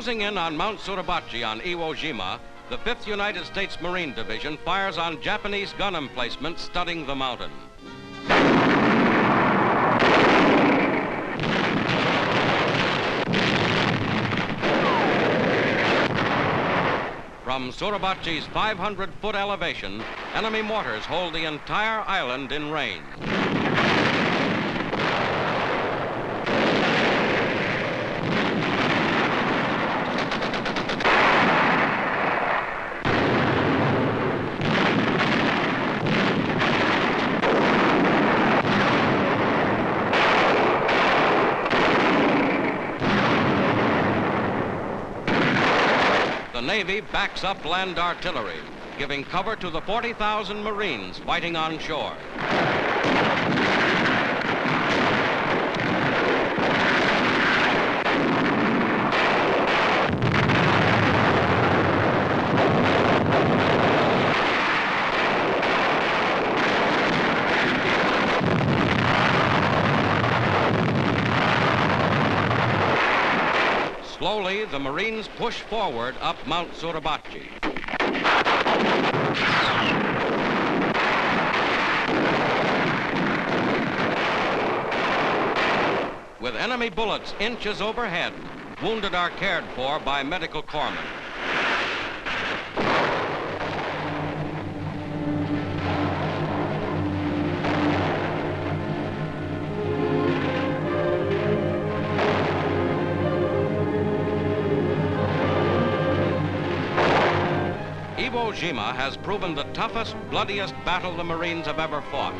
Closing in on Mount Suribachi on Iwo Jima, the 5th United States Marine Division fires on Japanese gun emplacements studding the mountain. From Suribachi's 500-foot elevation, enemy mortars hold the entire island in range. The Navy backs up land artillery, giving cover to the 40,000 Marines fighting on shore. Slowly, the Marines push forward up Mount Suribachi. With enemy bullets inches overhead, wounded are cared for by medical corpsmen. Iwo Jima has proven the toughest, bloodiest battle the Marines have ever fought.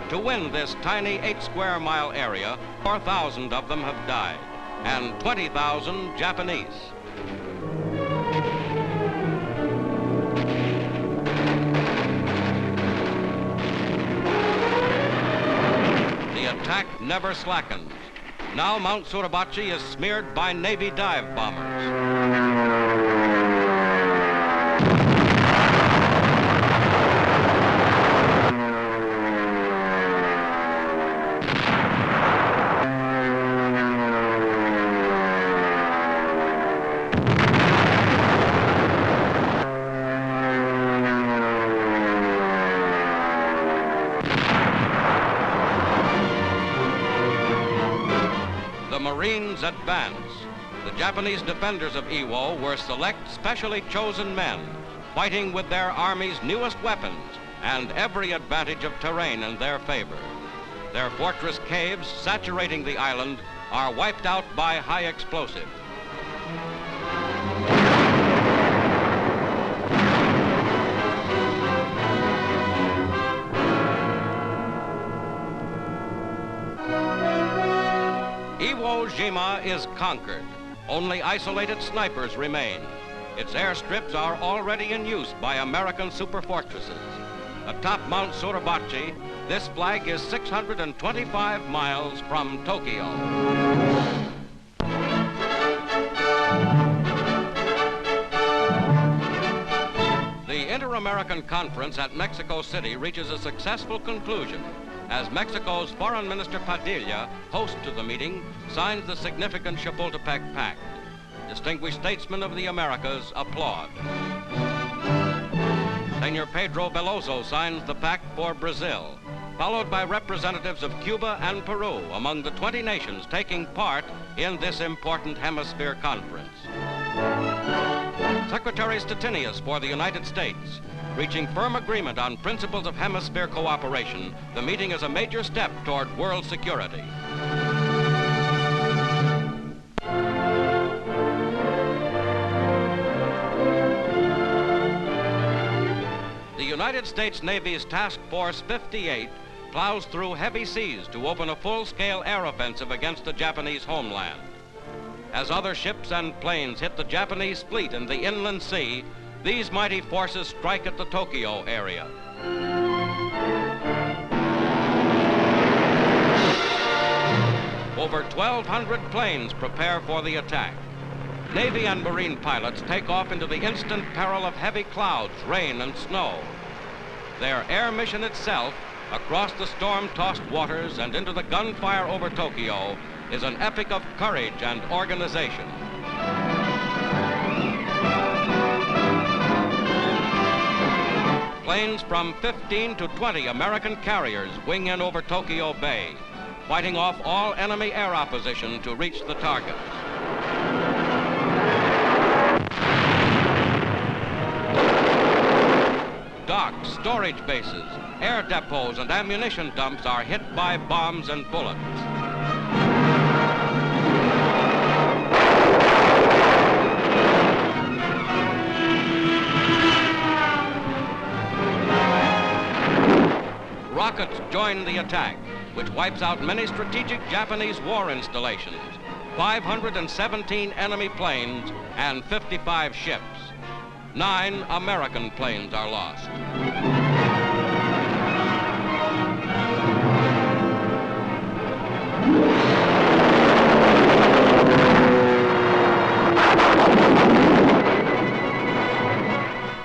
To win this tiny 8-square-mile area, 4,000 of them have died, and 20,000 Japanese. The attack never slackens. Now Mount Suribachi is smeared by Navy dive bombers. The Marines advance. The Japanese defenders of Iwo were select, specially chosen men, fighting with their army's newest weapons and every advantage of terrain in their favor. Their fortress caves, saturating the island, are wiped out by high explosive. Iwo Jima is conquered. Only isolated snipers remain. Its airstrips are already in use by American superfortresses. Atop Mount Suribachi, this flag is 625 miles from Tokyo. The Inter-American Conference at Mexico City reaches a successful conclusion as Mexico's Foreign Minister Padilla, host to the meeting, signs the significant Chapultepec Pact. Distinguished statesmen of the Americas applaud. Senor Pedro Veloso signs the pact for Brazil, followed by representatives of Cuba and Peru among the 20 nations taking part in this important hemisphere conference. Secretary Stettinius for the United States. Reaching firm agreement on principles of hemisphere cooperation, the meeting is a major step toward world security. The United States Navy's Task Force 58 plows through heavy seas to open a full-scale air offensive against the Japanese homeland. As other ships and planes hit the Japanese fleet in the inland sea, these mighty forces strike at the Tokyo area. Over 1,200 planes prepare for the attack. Navy and Marine pilots take off into the instant peril of heavy clouds, rain, and snow. Their air mission itself, across the storm-tossed waters and into the gunfire over Tokyo, is an epic of courage and organization. planes from 15 to 20 American carriers wing in over Tokyo Bay, fighting off all enemy air opposition to reach the target. Docks, storage bases, air depots, and ammunition dumps are hit by bombs and bullets. Rockets join the attack, which wipes out many strategic Japanese war installations, 517 enemy planes, and 55 ships. 9 American planes are lost.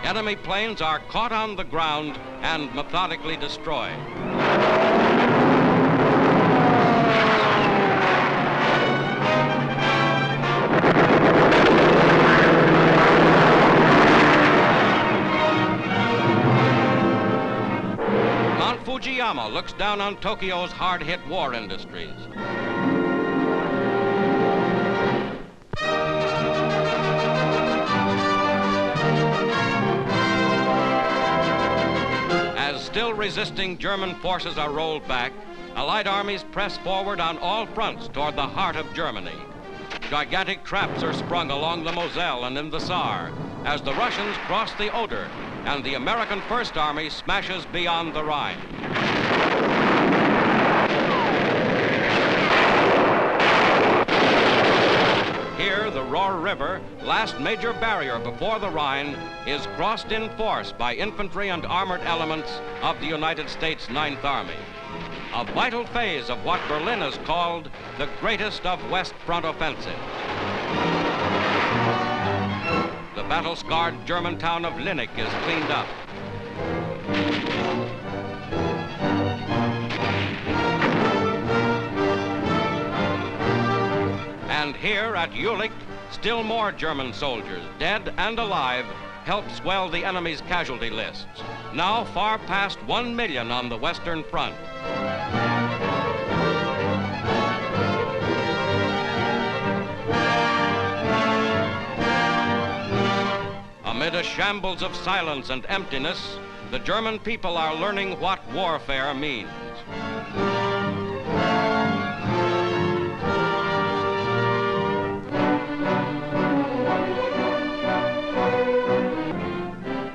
Enemy planes are caught on the ground and methodically destroyed. Mount Fujiyama looks down on Tokyo's hard-hit war industries. Still resisting German forces are rolled back, Allied armies press forward on all fronts toward the heart of Germany. Gigantic traps are sprung along the Moselle and in the Saar as the Russians cross the Oder and the American First Army smashes beyond the Rhine. Here, the Rhine River, last major barrier before the Rhine, is crossed in force by infantry and armored elements of the United States Ninth Army. A vital phase of what Berlin has called the greatest of West Front offensives. The battle-scarred German town of Linnick is cleaned up. And here at Jülich, still more German soldiers, dead and alive, help swell the enemy's casualty lists, now far past 1 million on the Western Front. Amid a shambles of silence and emptiness, the German people are learning what warfare means.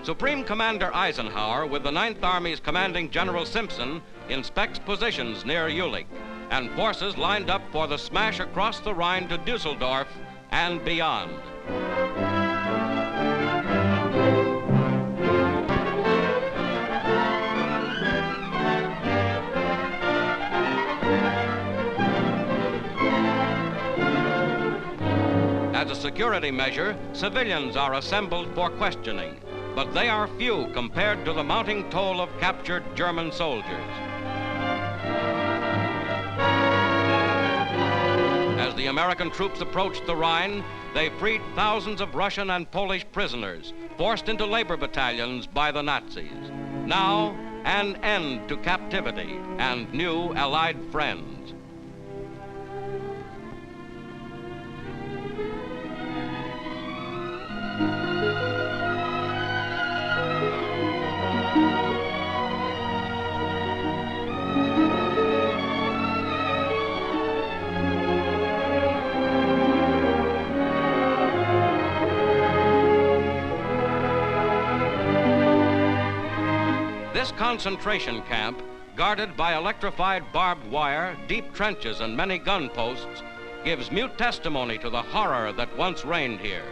Supreme Commander Eisenhower, with the 9th Army's commanding General Simpson, inspects positions near Jülich and forces lined up for the smash across the Rhine to Dusseldorf and beyond. As a security measure, civilians are assembled for questioning, but they are few compared to the mounting toll of captured German soldiers. As the American troops approached the Rhine, they freed thousands of Russian and Polish prisoners, forced into labor battalions by the Nazis. Now, an end to captivity and new Allied friends. This concentration camp, guarded by electrified barbed wire, deep trenches, and many gun posts, gives mute testimony to the horror that once reigned here.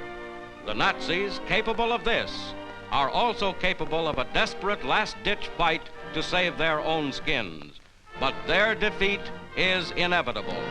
The Nazis, capable of this, are also capable of a desperate last-ditch fight to save their own skins. But their defeat is inevitable.